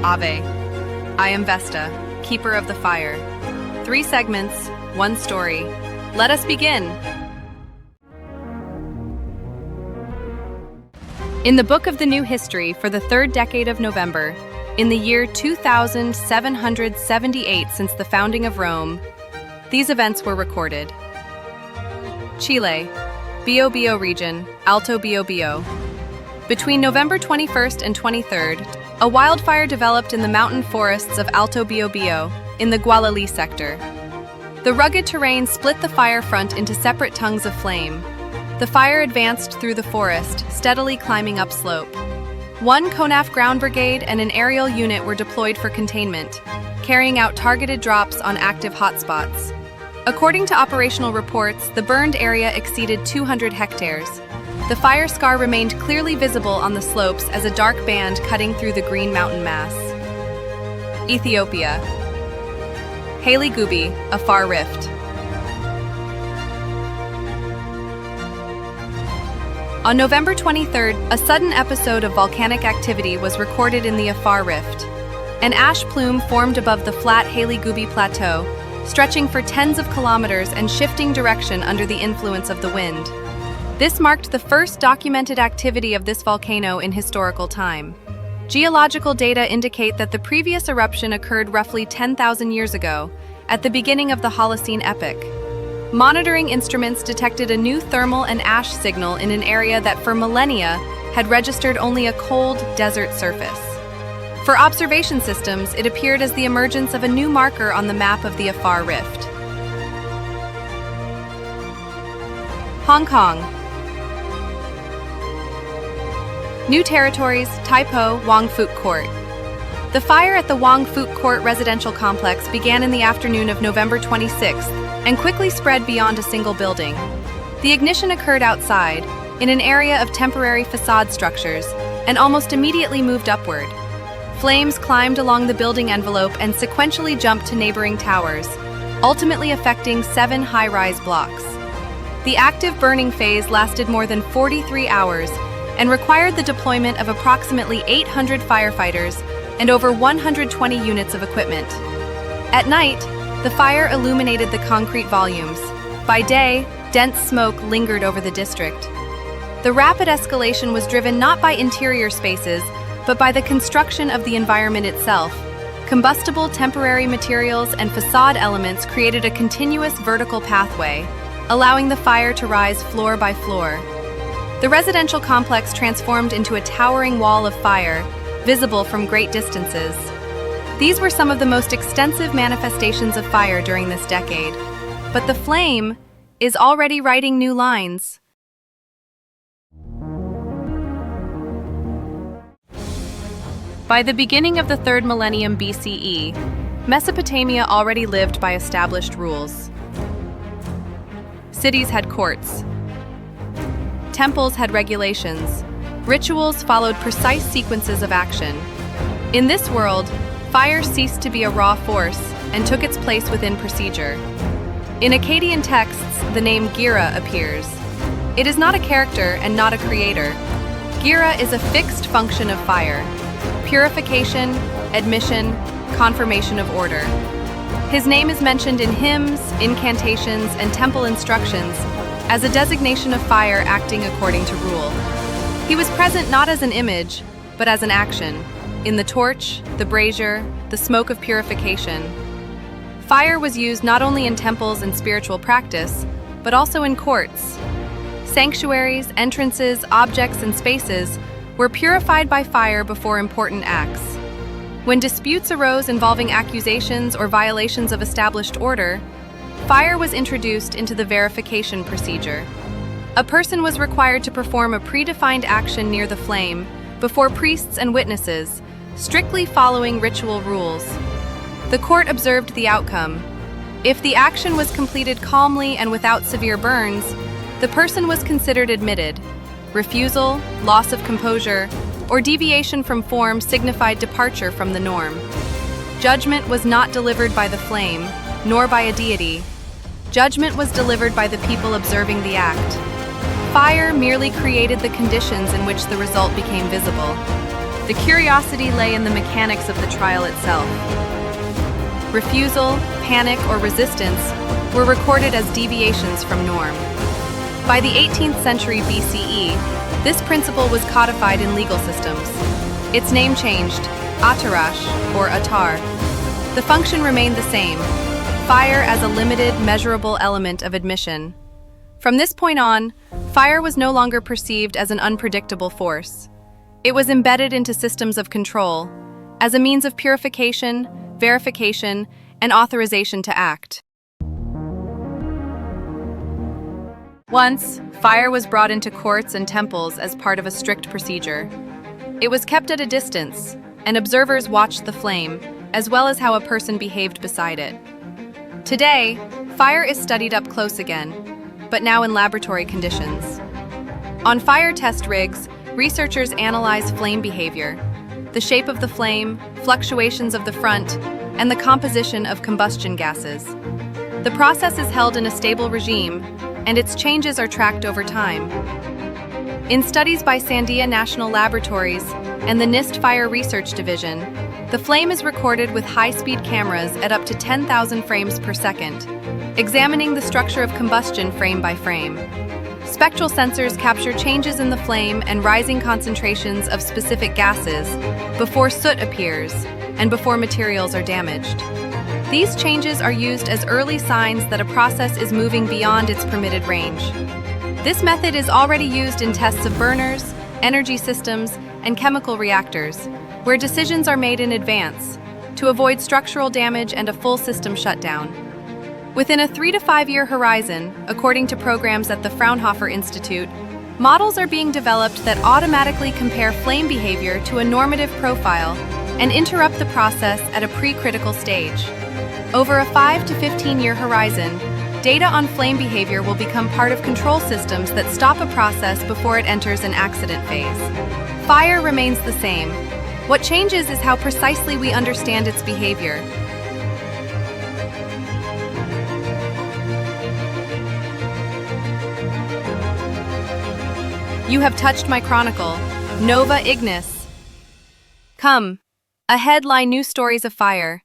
Ave. I am Vesta, keeper of the fire. 3 segments, 1 story. Let us begin. In the Book of the New History for the 3rd decade of November, in the year 2778 since the founding of Rome, these events were recorded. Chile, Biobío region, Alto Biobío. Between November 21st and 23rd, a wildfire developed in the mountain forests of Alto Biobío in the Gualali sector. The rugged terrain split the fire front into separate tongues of flame. The fire advanced through the forest, steadily climbing upslope. 1 CONAF ground brigade and an aerial unit were deployed for containment, carrying out targeted drops on active hotspots. According to operational reports, the burned area exceeded 200 hectares. The fire scar remained clearly visible on the slopes as a dark band cutting through the green mountain mass. Ethiopia. Hayli Gubbi, Afar Rift. On November 23rd, a sudden episode of volcanic activity was recorded in the Afar Rift. An ash plume formed above the flat Hayli Gubbi plateau, stretching for tens of kilometers and shifting direction under the influence of the wind. This marked the first documented activity of this volcano in historical time. Geological data indicate that the previous eruption occurred roughly 10,000 years ago, at the beginning of the Holocene epoch. Monitoring instruments detected a new thermal and ash signal in an area that for millennia had registered only a cold desert surface. For observation systems, it appeared as the emergence of a new marker on the map of the Afar Rift. Hong Kong. New territories, Taipo, Wang Fuk Court. The fire at the Wang Fuk Court residential complex began in the afternoon of November 26th and quickly spread beyond a single building. The ignition occurred outside, in an area of temporary facade structures, and almost immediately moved upward. Flames climbed along the building envelope and sequentially jumped to neighboring towers, ultimately affecting 7 high-rise blocks. The active burning phase lasted more than 43 hours and required the deployment of approximately 800 firefighters and over 120 units of equipment. At night, the fire illuminated the concrete volumes. By day, dense smoke lingered over the district. The rapid escalation was driven not by interior spaces, but by the construction of the environment itself. Combustible temporary materials and facade elements created a continuous vertical pathway, allowing the fire to rise floor by floor. The residential complex transformed into a towering wall of fire, visible from great distances. These were some of the most extensive manifestations of fire during this decade. But the flame is already writing new lines. By the beginning of the 3rd millennium BCE, Mesopotamia already lived by established rules. Cities had courts. Temples had regulations. Rituals followed precise sequences of action. In this world, fire ceased to be a raw force and took its place within procedure. In Akkadian texts, the name GIRRA appears. It is not a character and not a creator. GIRRA is a fixed function of fire: purification, admission, confirmation of order. His name is mentioned in hymns, incantations, and temple instructions as a designation of fire acting according to rule. He was present not as an image, but as an action, in the torch, the brazier, the smoke of purification. Fire was used not only in temples and spiritual practice, but also in courts. Sanctuaries, entrances, objects, and spaces were purified by fire before important acts. When disputes arose involving accusations or violations of established order, fire was introduced into the verification procedure. A person was required to perform a predefined action near the flame before priests and witnesses, strictly following ritual rules. The court observed the outcome. If the action was completed calmly and without severe burns, the person was considered admitted. Refusal, loss of composure, or deviation from form signified departure from the norm. Judgment was not delivered by the flame, nor by a deity. Judgment was delivered by the people observing the act. Fire merely created the conditions in which the result became visible. The curiosity lay in the mechanics of the trial itself. Refusal, panic, or resistance were recorded as deviations from norm. By the 18th century BCE, this principle was codified in legal systems. Its name changed, atarash, or atar. The function remained the same, fire as a limited, measurable element of admission. From this point on, fire was no longer perceived as an unpredictable force. It was embedded into systems of control, as a means of purification, verification, and authorization to act. Once, fire was brought into courts and temples as part of a strict procedure. It was kept at a distance, and observers watched the flame, as well as how a person behaved beside it. Today, fire is studied up close again, but now in laboratory conditions. On fire test rigs, researchers analyze flame behavior, the shape of the flame, fluctuations of the front, and the composition of combustion gases. The process is held in a stable regime, and its changes are tracked over time. In studies by Sandia National Laboratories and the NIST Fire Research Division, the flame is recorded with high-speed cameras at up to 10,000 frames per second, examining the structure of combustion frame by frame. Spectral sensors capture changes in the flame and rising concentrations of specific gases before soot appears and before materials are damaged. These changes are used as early signs that a process is moving beyond its permitted range. This method is already used in tests of burners, energy systems, and chemical reactors, where decisions are made in advance to avoid structural damage and a full system shutdown. Within a 3 to 5 year horizon, according to programs at the Fraunhofer Institute, models are being developed that automatically compare flame behavior to a normative profile and interrupt the process at a pre-critical stage. Over a 5 to 15 year horizon, data on flame behavior will become part of control systems that stop a process before it enters an accident phase. Fire remains the same. What changes is how precisely we understand its behavior. You have touched my chronicle, Nova Ignis. Come, ahead lie new stories of fire.